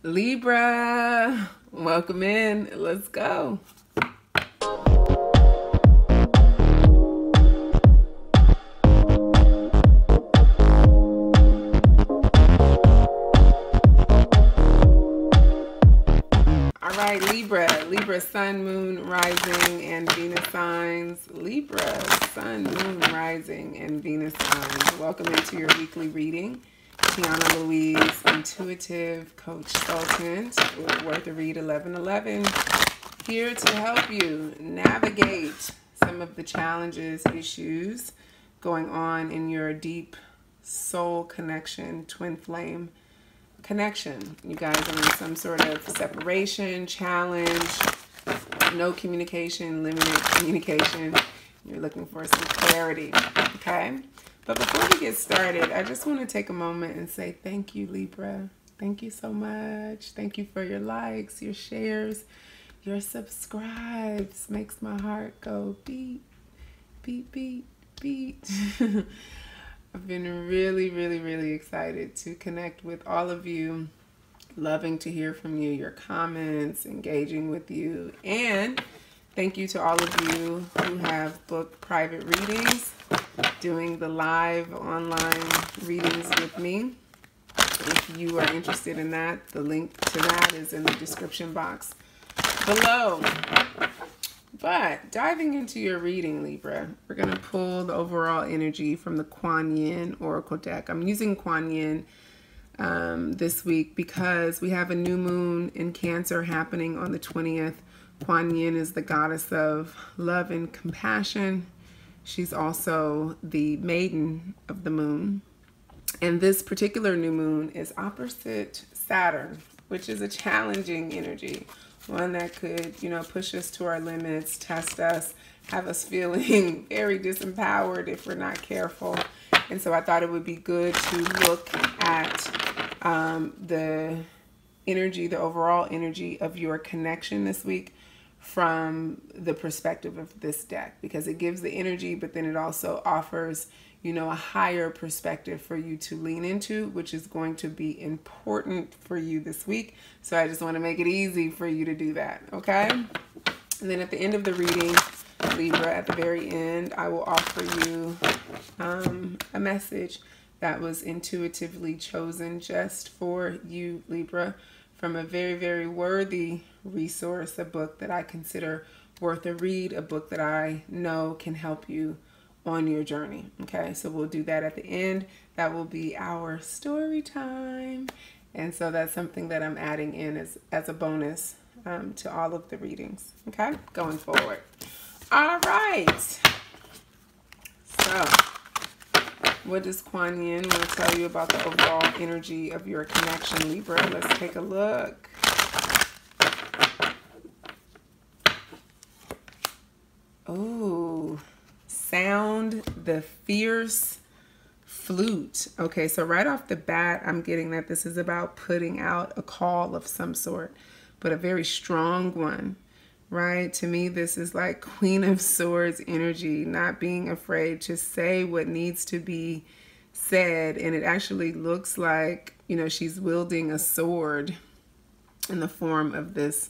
Libra, welcome in. Let's go. All right, Libra, Sun, Moon, Rising, and Venus signs. Libra, Sun, Moon, Rising, and Venus signs. Welcome into your weekly reading. Tiana Louise, intuitive consultant with Worth a Read 1111, here to help you navigate some of the challenges, issues going on in your deep soul connection, twin flame connection. You guys are in some sort of separation, challenge, no communication, limited communication. You're looking for some clarity, okay? But before we get started, I just want to take a moment and say thank you, Libra. Thank you so much. Thank you for your likes, your shares, your subscribes. Makes my heart go beat, beat, beat, beat. I've been really excited to connect with all of you. Loving to hear from you, your comments, engaging with you. And thank you to all of you who have booked private readings, doing the live online readings with me. If you are interested in that, the link to that is in the description box below. But diving into your reading, Libra, we're going to pull the overall energy from the Kuan Yin Oracle deck. I'm using Kuan Yin this week because we have a new moon in Cancer happening on the 20th. Kuan Yin is the goddess of love and compassion. She's also the maiden of the moon. And this particular new moon is opposite Saturn, which is a challenging energy. One that could, push us to our limits, test us, have us feeling very disempowered if we're not careful. And so I thought it would be good to look at the energy, the overall energy of your connection this week from the perspective of this deck, because it gives the energy, but then it also offers, a higher perspective for you to lean into, which is going to be important for you this week. So I just want to make it easy for you to do that, okay? And then at the end of the reading, Libra, at the very end, I will offer you a message that was intuitively chosen just for you, Libra, from a very worthy resource, a book that I consider worth a read, a book that I know can help you on your journey. Okay, so we'll do that at the end. That will be our story time. And so that's something that I'm adding in as a bonus to all of the readings, okay, going forward. All right. So what does Kuan Yin want to tell you about the overall energy of your connection, Libra? Let's take a look. Oh, sound the fierce flute. Okay, so right off the bat, I'm getting that this is about putting out a call of some sort, but a very strong one, right? To me, this is like Queen of Swords energy, not being afraid to say what needs to be said. And it actually looks like, she's wielding a sword in the form of this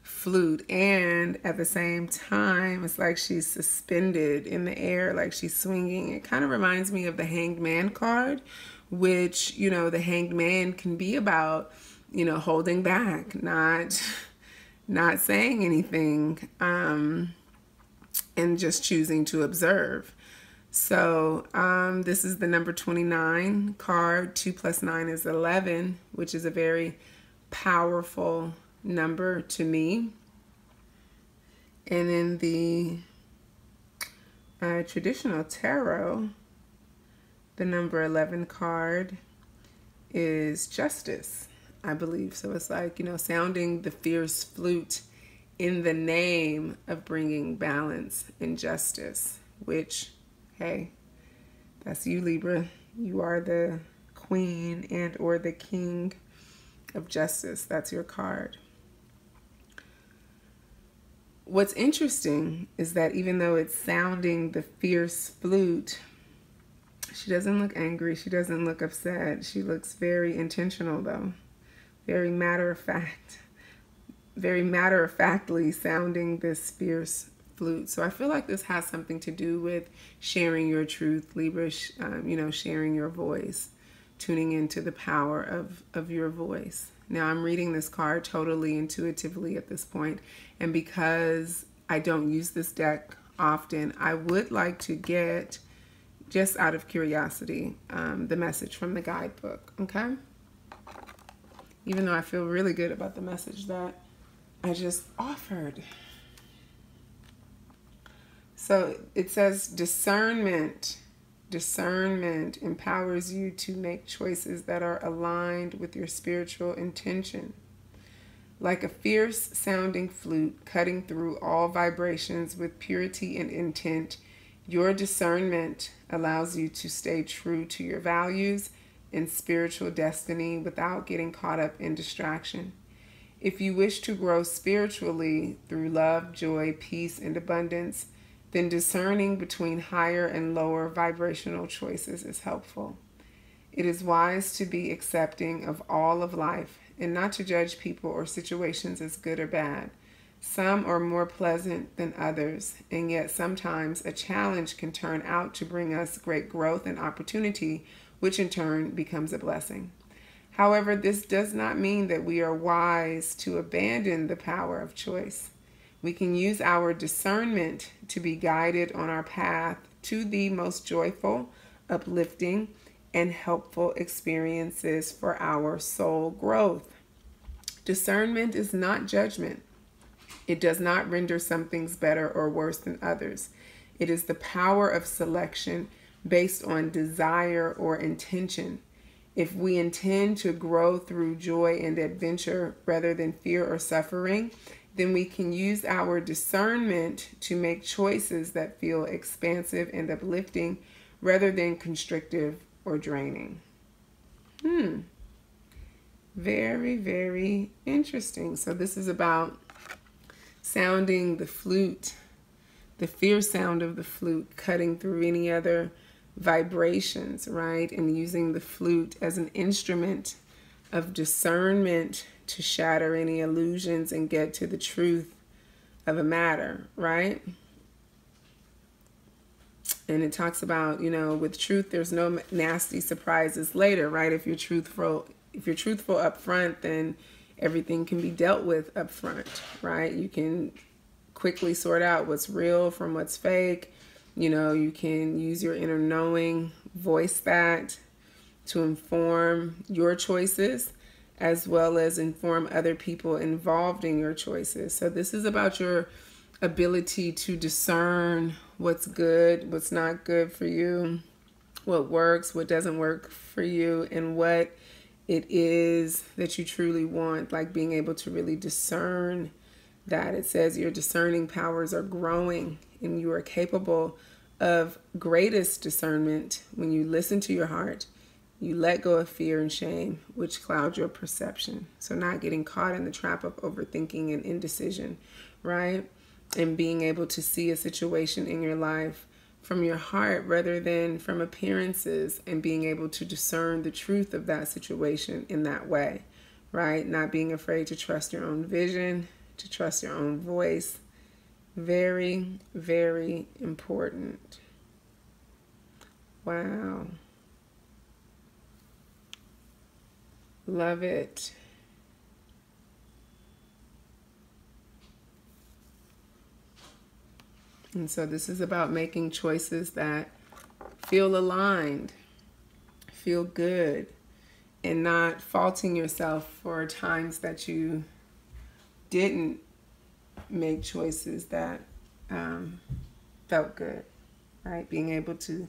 flute, and at the same time it's like she's suspended in the air, like she's swinging. It kind of reminds me of the Hanged Man card, which the Hanged Man can be about holding back, not saying anything, and just choosing to observe. So this is the number 29 card. 2 + 9 is 11, which is a very powerful number to me. And in the traditional tarot, the number 11 card is justice, I believe. So it's like, sounding the fierce flute in the name of bringing balance and justice, which, hey, that's you, Libra. You are the queen and or the king of justice. That's your card. What's interesting is that even though it's sounding the fierce flute, she doesn't look angry. She doesn't look upset. She looks very intentional, though. very matter of factly sounding this fierce flute. So I feel like this has something to do with sharing your truth, Libra, sharing your voice, tuning into the power of your voice. Now I'm reading this card totally intuitively at this point, and because I don't use this deck often, I would like to get, just out of curiosity, the message from the guidebook, okay? Even though I feel really good about the message that I just offered. So it says discernment. Discernment empowers you to make choices that are aligned with your spiritual intention. Like a fierce sounding flute cutting through all vibrations with purity and intent, your discernment allows you to stay true to your values and spiritual destiny without getting caught up in distraction. If you wish to grow spiritually through love, joy, peace, and abundance, then discerning between higher and lower vibrational choices is helpful. It is wise to be accepting of all of life and not to judge people or situations as good or bad. Some are more pleasant than others, and yet sometimes a challenge can turn out to bring us great growth and opportunity, which in turn becomes a blessing. However, this does not mean that we are wise to abandon the power of choice. We can use our discernment to be guided on our path to the most joyful, uplifting, and helpful experiences for our soul growth. Discernment is not judgment. It does not render some things better or worse than others. It is the power of selection based on desire or intention. If we intend to grow through joy and adventure rather than fear or suffering, then we can use our discernment to make choices that feel expansive and uplifting rather than constrictive or draining. Very, very interesting. So this is about sounding the flute, the fierce sound of the flute, cutting through any other vibrations, right? And using the flute as an instrument of discernment to shatter any illusions and get to the truth of a matter, right? And it talks about, with truth, there's no nasty surprises later, right? If you're truthful up front, then everything can be dealt with up front, right? You can quickly sort out what's real from what's fake. You can use your inner knowing, voice that to inform your choices as well as inform other people involved in your choices. So this is about your ability to discern what's good, what's not good for you, what works, what doesn't work for you, and what it is that you truly want, like being able to really discern that. It says your discerning powers are growing and you are capable of greatest discernment when you listen to your heart. You let go of fear and shame, which cloud your perception. So not getting caught in the trap of overthinking and indecision, right? And being able to see a situation in your life from your heart rather than from appearances, and being able to discern the truth of that situation in that way, right? Not being afraid to trust your own vision, to trust your own voice. Very, very important. Wow. Love it. And so this is about making choices that feel aligned, feel good, and not faulting yourself for times that you didn't make choices that felt good, right? Being able to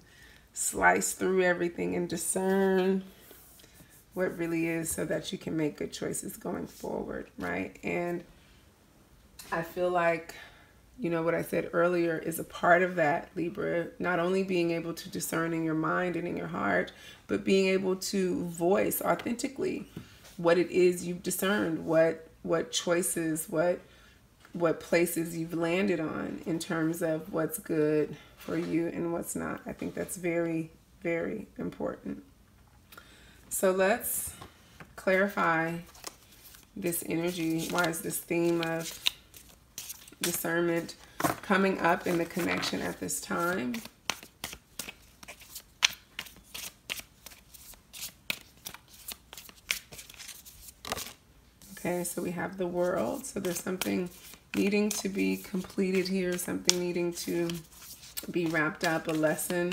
slice through everything and discern what really is so that you can make good choices going forward, right? And I feel like, what I said earlier is a part of that, Libra, not only being able to discern in your mind and in your heart, but being able to voice authentically what it is you've discerned, what choices, what places you've landed on in terms of what's good for you and what's not. I think that's very, very important. So let's clarify this energy? Why is this theme of discernment coming up in the connection at this time? Okay, so we have the World. So there's something needing to be completed here, something needing to be wrapped up, a lesson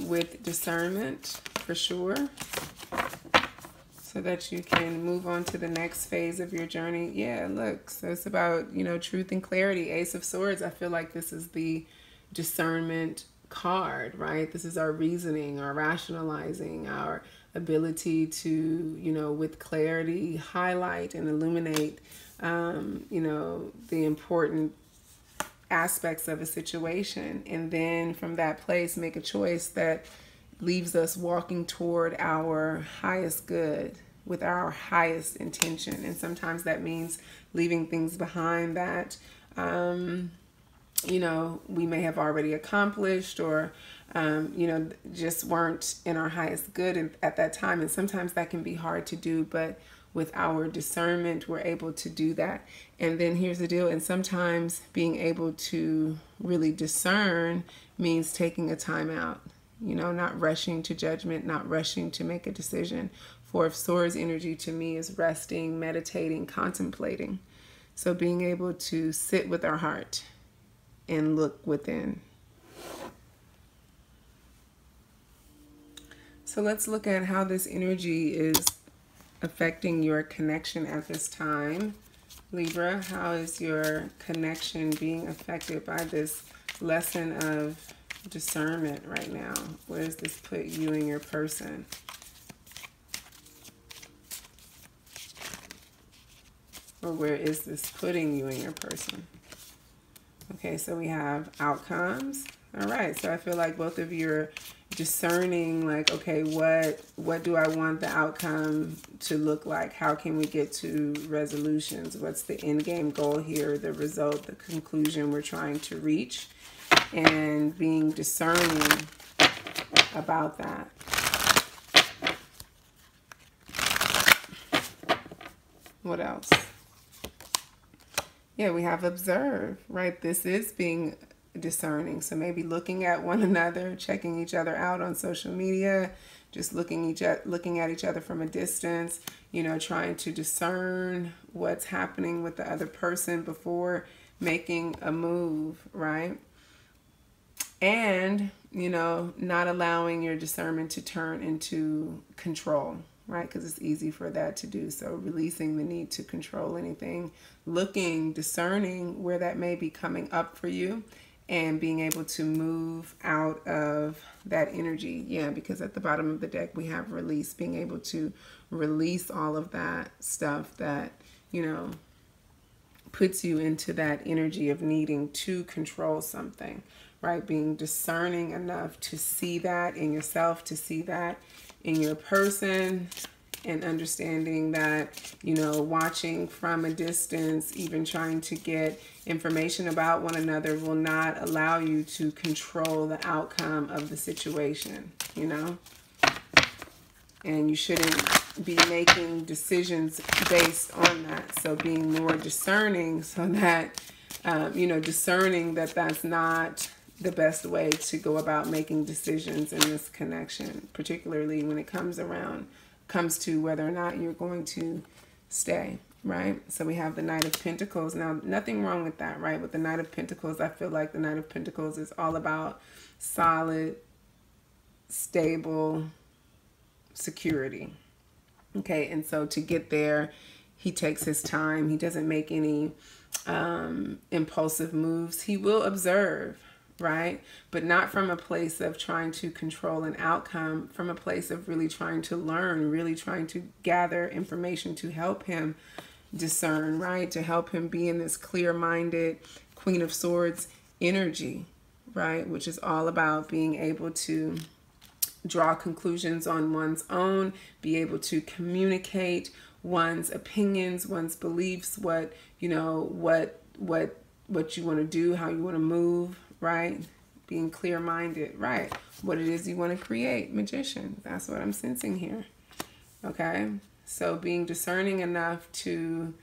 with discernment for sure, so that you can move on to the next phase of your journey. Yeah, look, so it's about, you know, truth and clarity. Ace of Swords, I feel like this is the discernment card, right? This is our reasoning, our rationalizing, our ability to, you know, with clarity, highlight and illuminate, you know, the important aspects of a situation. And then from that place, make a choice that leaves us walking toward our highest good with our highest intention. And sometimes that means leaving things behind that, you know, we may have already accomplished, or, you know, just weren't in our highest good at that time. And sometimes that can be hard to do, but with our discernment, we're able to do that. And then here's the deal. And sometimes being able to really discern means taking a time out, you know, not rushing to judgment, not rushing to make a decision. Four of Swords energy to me is resting, meditating, contemplating. So being able to sit with our heart and look within. So let's look at how this energy is affecting your connection at this time. Libra, how is your connection being affected by this lesson of discernment right now? Where does this put you and your person? Or where is this putting you and your person? Okay, so we have outcomes. All right, so I feel like both of you are discerning, like, okay, what do I want the outcome to look like? How can we get to resolutions? What's the end game goal here, the result, the conclusion we're trying to reach? And being discerning about that. What else? Yeah, we have observe, right? This is being discerning. So maybe looking at one another, checking each other out on social media, just looking at each other from a distance, you know, trying to discern what's happening with the other person before making a move, right? And, you know, not allowing your discernment to turn into control, right? Because it's easy for that to do. So releasing the need to control anything, looking, discerning where that may be coming up for you, and being able to move out of that energy. Yeah, because at the bottom of the deck we have release, being able to release all of that stuff that, you know, puts you into that energy of needing to control something, right? Being discerning enough to see that in yourself, to see that in your person, and understanding that, you know, watching from a distance, even trying to get information about one another will not allow you to control the outcome of the situation, you know? And you shouldn't be making decisions based on that. So being more discerning so that, you know, discerning that that's not the best way to go about making decisions in this connection, particularly when it comes to whether or not you're going to stay, right? So we have the Knight of Pentacles. Now, nothing wrong with that, right? With the Knight of Pentacles, I feel like the Knight of Pentacles is all about solid, stable security. Okay, and so to get there, he takes his time. He doesn't make any impulsive moves. He will observe, right? But not from a place of trying to control an outcome, from a place of really trying to learn, really trying to gather information to help him discern, right? To help him be in this clear-minded Queen of Swords energy, right? Which is all about being able to draw conclusions on one's own, be able to communicate one's opinions, one's beliefs, what, you know, what you want to do, how you want to move, right? Being clear-minded, right? What it is you want to create. Magician. That's what I'm sensing here. Okay. So being discerning enough to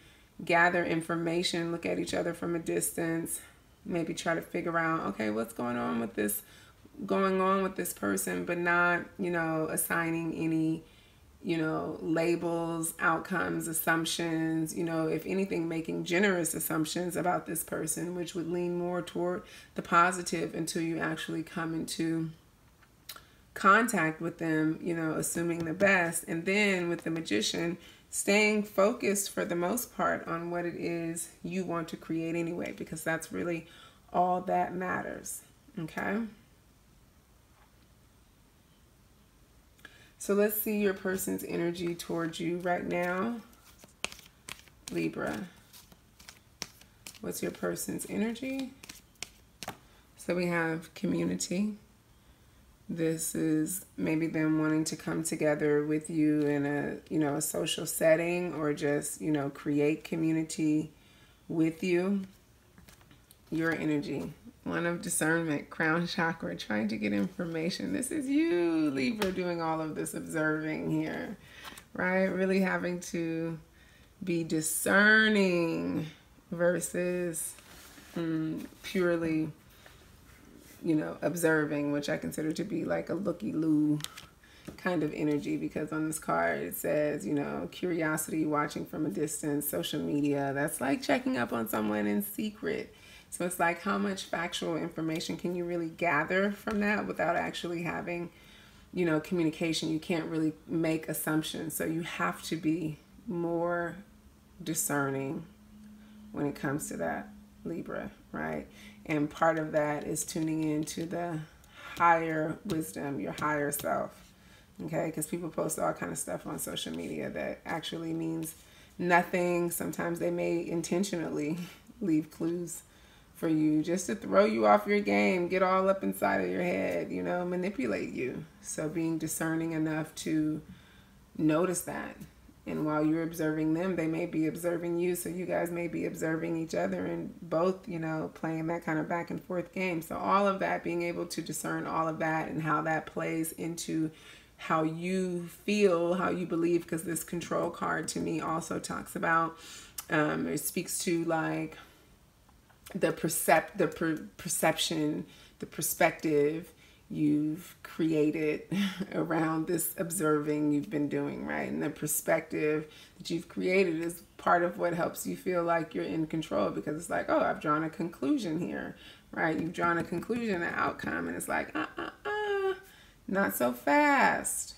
gather information, look at each other from a distance, maybe try to figure out, okay, what's going on with this person, but not, assigning any, labels, outcomes, assumptions, if anything, making generous assumptions about this person, which would lean more toward the positive until you actually come into contact with them, assuming the best. And then with the Magician, staying focused for the most part on what it is you want to create anyway, because that's really all that matters. Okay? So let's see your person's energy towards you right now. Libra. What's your person's energy? So we have community. This is maybe them wanting to come together with you in a social setting, or just, create community with you. Your energy. One of discernment, crown chakra, trying to get information. This is you, Libra, doing all of this observing here, right? Really having to be discerning versus purely, observing, which I consider to be like a looky-loo kind of energy, because on this card it says, curiosity, watching from a distance, social media. That's like checking up on someone in secret. So it's like, how much factual information can you really gather from that without actually having, communication? You can't really make assumptions. So you have to be more discerning when it comes to that, Libra, right? And part of that is tuning into the higher wisdom, your higher self, okay? Because people post all kind of stuff on social media that actually means nothing. Sometimes they may intentionally leave clues for you just to throw you off your game, get all up inside of your head, manipulate you. So being discerning enough to notice that. And while you're observing them, they may be observing you. So you guys may be observing each other and both, playing that kind of back and forth game. So all of that, being able to discern all of that and how that plays into how you feel, how you believe, because this control card to me also talks about, it speaks to like the perception, the perspective you've created around this observing you've been doing, right? And the perspective that you've created is part of what helps you feel like you're in control, because it's like, oh, I've drawn a conclusion here, right? You've drawn a conclusion, an outcome, and it's like, not so fast.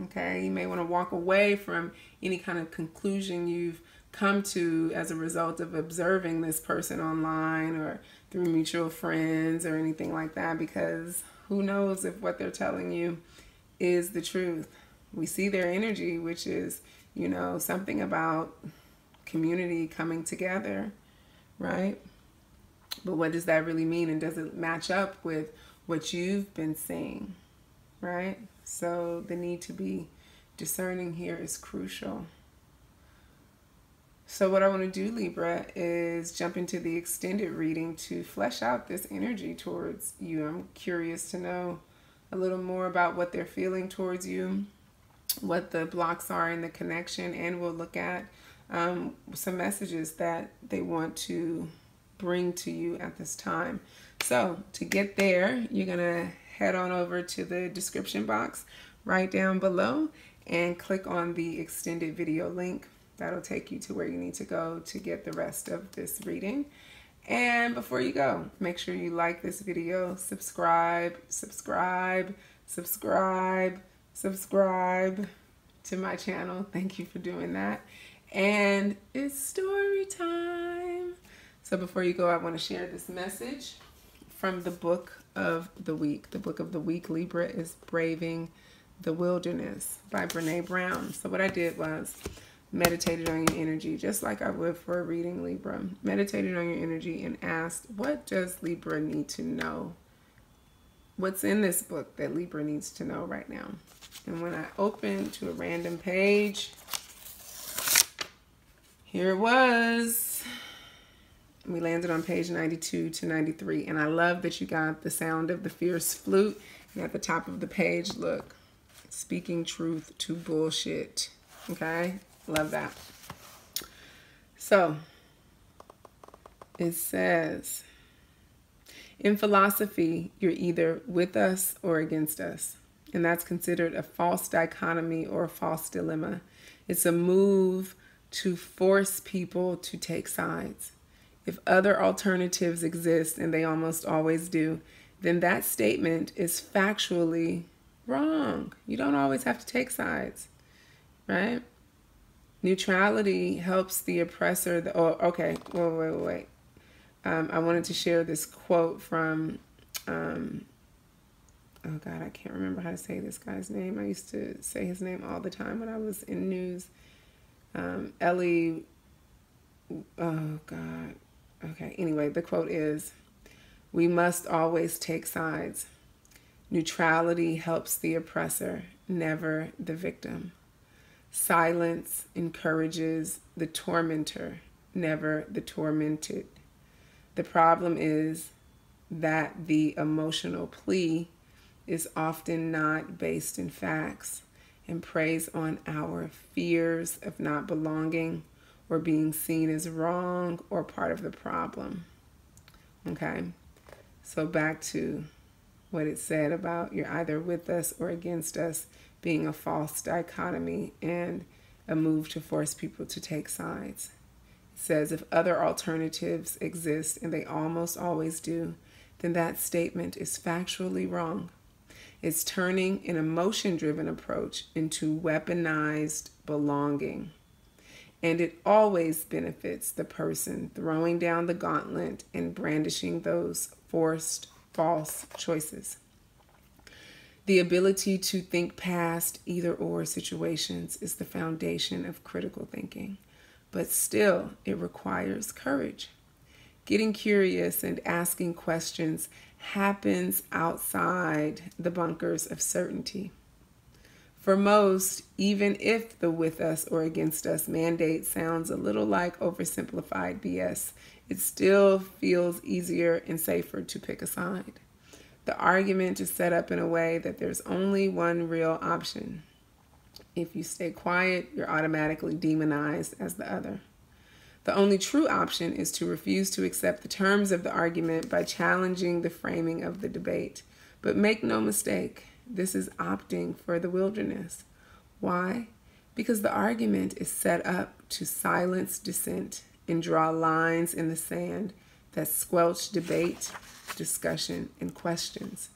Okay, you may want to walk away from any kind of conclusion you've come to as a result of observing this person online or through mutual friends or anything like that, because who knows if what they're telling you is the truth. We see their energy, which is, something about community coming together, right? But what does that really mean? And does it match up with what you've been seeing, right? So the need to be discerning here is crucial. So what I want to do, Libra, is jump into the extended reading to flesh out this energy towards you. I'm curious to know a little more about what they're feeling towards you, what the blocks are in the connection, and we'll look at some messages that they want to bring to you at this time. So to get there, you're going to head on over to the description box right down below and click on the extended video link. That'll take you to where you need to go to get the rest of this reading. And before you go, make sure you like this video, subscribe to my channel. Thank you for doing that. And it's story time. So before you go, I want to share this message from the book of the week. The book of the week, Libra, is Braving the Wilderness by Brene Brown. So what I did was meditated on your energy, just like I would for a reading, Libra. Meditated on your energy and asked, what does Libra need to know? What's in this book that Libra needs to know right now? And when I opened to a random page, here it was. We landed on page 92 to 93. And I love that you got the sound of the fierce flute. And at the top of the page, look, Speaking truth to bullshit. Okay? Love that. So, it says, in philosophy, you're either with us or against us. And that's considered a false dichotomy or a false dilemma. It's a move to force people to take sides. If other alternatives exist, and they almost always do, then that statement is factually wrong. You don't always have to take sides, right? Neutrality helps the oppressor. Okay, wait. I wanted to share this quote from, oh God, I can't remember how to say this guy's name. I used to say his name all the time when I was in news. Oh God. Okay, anyway, the quote is, "We must always take sides. Neutrality helps the oppressor, never the victim. Silence encourages the tormentor, never the tormented. The problem is that the emotional plea is often not based in facts and preys on our fears of not belonging or being seen as wrong or part of the problem." Okay, so back to what it said about you're either with us or against us being a false dichotomy and a move to force people to take sides. It says if other alternatives exist, and they almost always do, then that statement is factually wrong. It's turning an emotion-driven approach into weaponized belonging. And it always benefits the person throwing down the gauntlet and brandishing those forced false choices. The ability to think past either-or situations is the foundation of critical thinking, but still it requires courage. Getting curious and asking questions happens outside the bunkers of certainty. For most, even if the with us or against us mandate sounds a little like oversimplified BS, it still feels easier and safer to pick a side. The argument is set up in a way that there's only one real option. If you stay quiet, you're automatically demonized as the other. The only true option is to refuse to accept the terms of the argument by challenging the framing of the debate. But make no mistake, this is opting for the wilderness. Why? Because the argument is set up to silence dissent and draw lines in the sand that squelch debate, discussion, and questions.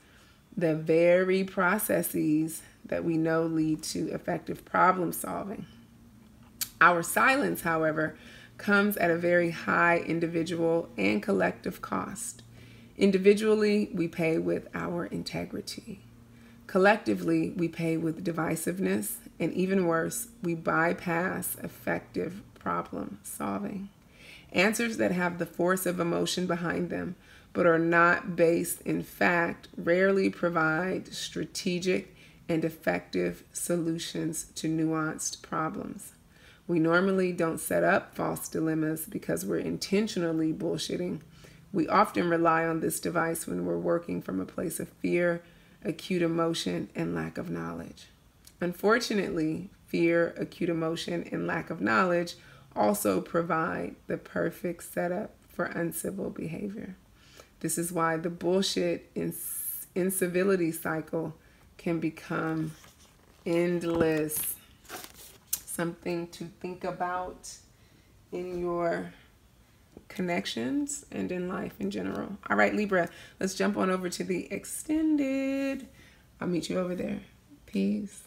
The very processes that we know lead to effective problem solving. Our silence, however, comes at a very high individual and collective cost. Individually, we pay with our integrity. Collectively, we pay with divisiveness, and even worse, we bypass effective problem solving. Answers that have the force of emotion behind them, but are not based in fact, rarely provide strategic and effective solutions to nuanced problems. We normally don't set up false dilemmas because we're intentionally bullshitting. We often rely on this device when we're working from a place of fear, acute emotion, and lack of knowledge. Unfortunately, fear, acute emotion, and lack of knowledge also provide the perfect setup for uncivil behavior. This is why the bullshit incivility cycle can become endless. Something to think about in your connections and in life in general. All right, Libra, let's jump on over to the extended. I'll meet you over there. Peace.